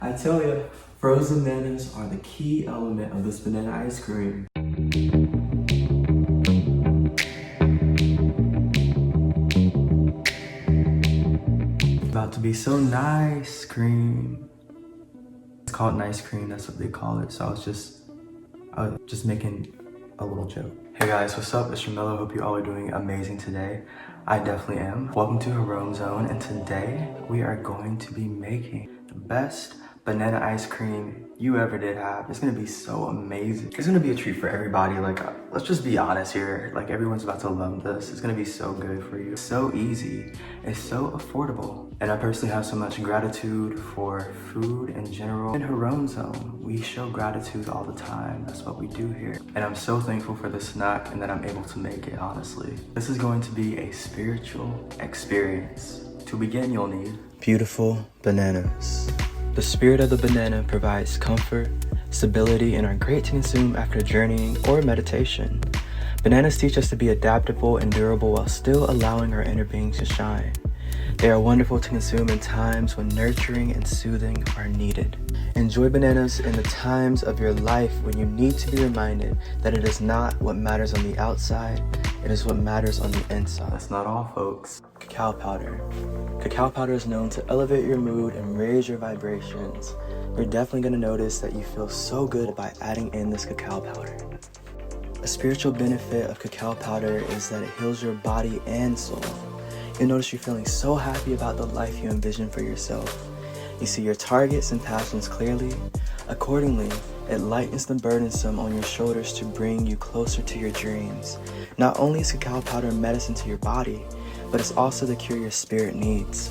I tell you, frozen bananas are the key element of this banana ice cream. About to be so nice cream. It's called nice cream, that's what they call it. So I was just making a little joke. Hey guys, what's up? It's Romello. Hope you all are doing amazing today. I definitely am. Welcome to Harome Zone, and today we are going to be making the best banana ice cream you ever did have. It's gonna be so amazing. It's gonna be a treat for everybody. Like, let's just be honest here. Like, everyone's about to love this. It's gonna be so good for you. It's so easy. It's so affordable. And I personally have so much gratitude for food in general. In Harome Zone, we show gratitude all the time. That's what we do here. And I'm so thankful for this snack and that I'm able to make it, honestly. This is going to be a spiritual experience. To begin, you'll need beautiful bananas. The spirit of the banana provides comfort, stability, and are great to consume after journeying or meditation. Bananas teach us to be adaptable and durable while still allowing our inner being to shine. They are wonderful to consume in times when nurturing and soothing are needed. Enjoy bananas in the times of your life when you need to be reminded that it is not what matters on the outside, it is what matters on the inside. That's not all, folks. Cacao powder. Cacao powder is known to elevate your mood and raise your vibrations. You're definitely going to notice that you feel so good by adding in this cacao powder. A spiritual benefit of cacao powder is that it heals your body and soul. You'll notice you're feeling so happy about the life you envision for yourself. You see your targets and passions clearly. Accordingly, it lightens the burdensome on your shoulders to bring you closer to your dreams. Not only is cacao powder medicine to your body, but it's also the cure your spirit needs.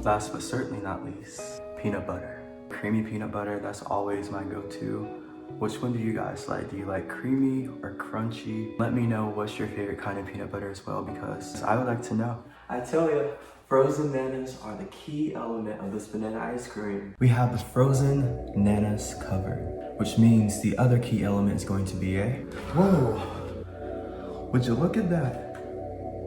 Last but certainly not least, peanut butter. Creamy peanut butter, that's always my go-to. Which one do you guys like? Do you like creamy or crunchy? Let me know what's your favorite kind of peanut butter as well, because I would like to know. I tell you, frozen bananas are the key element of this banana ice cream. We have the frozen bananas covered, which means the other key element is going to be whoa, would you look at that?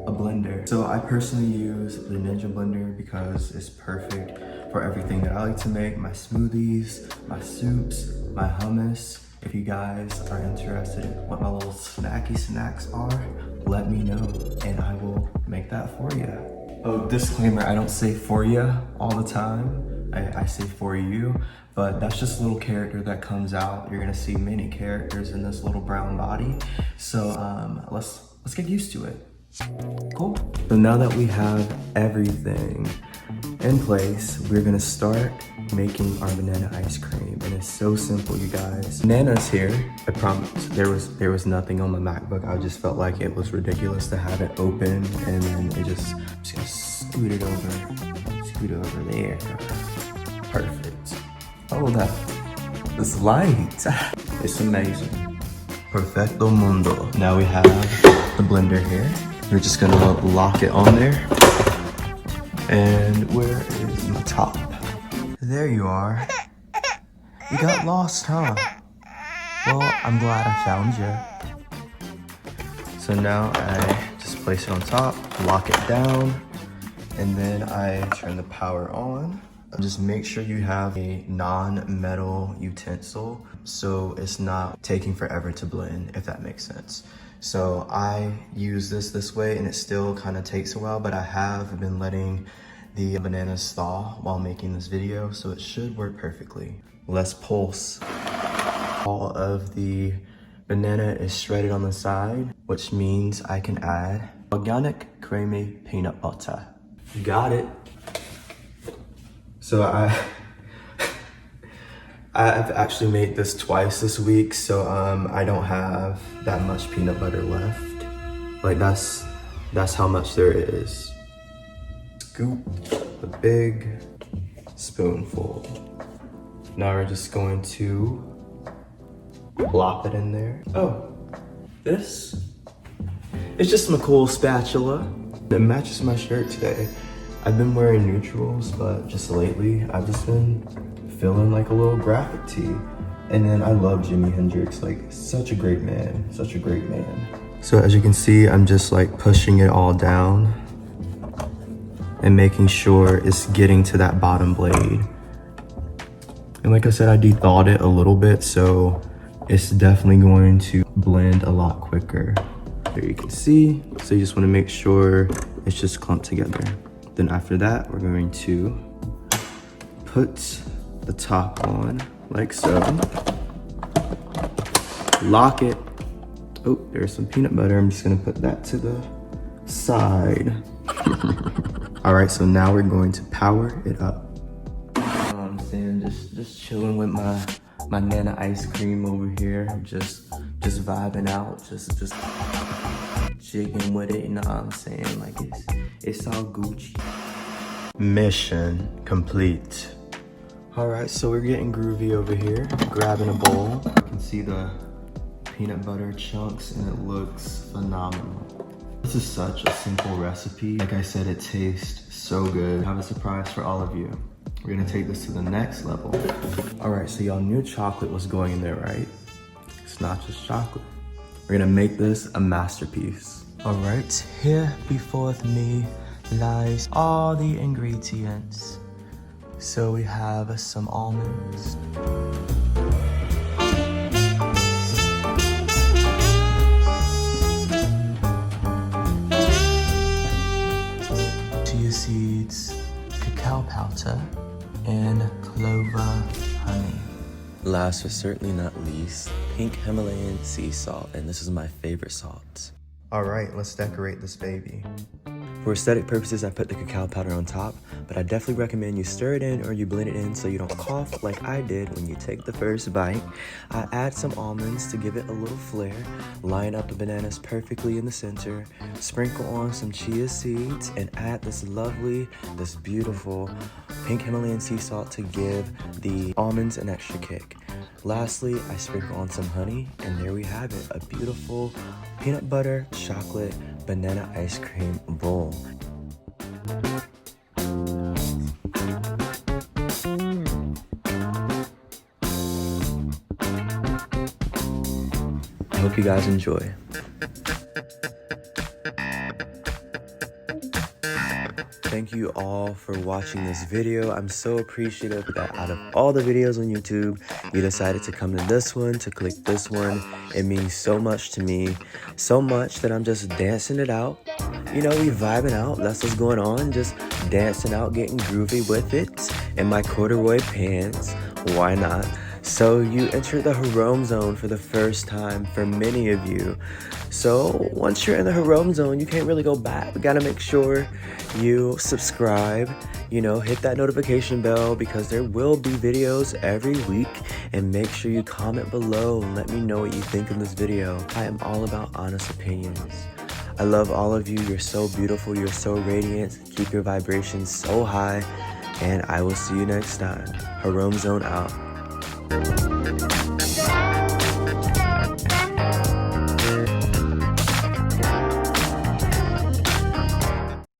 A blender. So I personally use the Ninja blender because it's perfect for everything that I like to make. My smoothies, my soups, my hummus. If you guys are interested in what my little snacky snacks are, let me know and I will make that for you. Oh, disclaimer, I don't say for you all the time. I say for you, but that's just a little character that comes out. You're gonna see many characters in this little brown body. So let's get used to it. Cool. So now that we have everything in place, we're gonna start making our banana ice cream. And it's so simple, you guys. Bananas here, I promise, there was nothing on my MacBook. I just felt like it was ridiculous to have it open and then I'm just gonna scoot it over there. Perfect. Oh, this light. It's amazing. Perfecto mundo. Now we have the blender here. We're just gonna lock it on there. And where is my top? There you are. You got lost, huh? Well, I'm glad I found you. So now I just place it on top, lock it down, and then I turn the power on. Just make sure you have a non-metal utensil so it's not taking forever to blend, if that makes sense. So I use this way and it still kind of takes a while, but I have been letting the bananas thaw while making this video, so it should work perfectly. Let's pulse. All of the banana is shredded on the side, which means I can add organic creamy peanut butter. Got it. So I've actually made this twice this week, so I don't have that much peanut butter left. Like that's how much there is. Scoop a big spoonful. Now we're just going to plop it in there. Oh, this is just my cool spatula. It matches my shirt today. I've been wearing neutrals, but just lately I've just been feeling like a little graphic tee. And then I love Jimi Hendrix, like such a great man, such a great man. So as you can see, I'm just like pushing it all down and making sure it's getting to that bottom blade. And like I said, I de-thawed it a little bit, so it's definitely going to blend a lot quicker. There you can see. So you just want to make sure it's just clumped together. Then after that, we're going to put the top on like so. Lock it. Oh, there's some peanut butter. I'm just gonna put that to the side. All right, so now we're going to power it up. I'm saying, just chilling with my Nana ice cream over here. Just vibing out, just jigging with it, you know what I'm saying? Like it's all Gucci. Mission complete. All right, so we're getting groovy over here. Grabbing a bowl. You can see the peanut butter chunks and it looks phenomenal. This is such a simple recipe. Like I said, it tastes so good. I have a surprise for all of you. We're gonna take this to the next level. All right, so y'all knew chocolate was going in there, right? It's not just chocolate. We're gonna make this a masterpiece. All right, here before me lies all the ingredients. So we have some almonds. Chia seeds, cacao powder, and clover honey. Last but certainly not least, pink Himalayan sea salt, and this is my favorite salt. All right, let's decorate this baby. For aesthetic purposes, I put the cacao powder on top, but I definitely recommend you stir it in or you blend it in so you don't cough like I did when you take the first bite. I add some almonds to give it a little flair, line up the bananas perfectly in the center, sprinkle on some chia seeds, and add this beautiful pink Himalayan sea salt to give the almonds an extra kick. Lastly, I sprinkle on some honey, and there we have it, a beautiful peanut butter, chocolate, banana ice cream bowl. I hope you guys enjoy. Thank you all for watching this video. I'm so appreciative that out of all the videos on YouTube, you decided to come to this one, to click this one. It means so much to me. So much that I'm just dancing it out. You know, we vibing out. That's what's going on. Just dancing out, getting groovy with it. In my corduroy pants. Why not? So you entered the Harome zone for the first time for many of you. So once you're in the Harome zone, you can't really go back. We gotta make sure you subscribe, you know, hit that notification bell because there will be videos every week, and make sure you comment below and let me know what you think of this video. I am all about honest opinions. I love all of you. You're so beautiful. You're so radiant. Keep your vibrations so high, and I will see you next time. Harome zone out.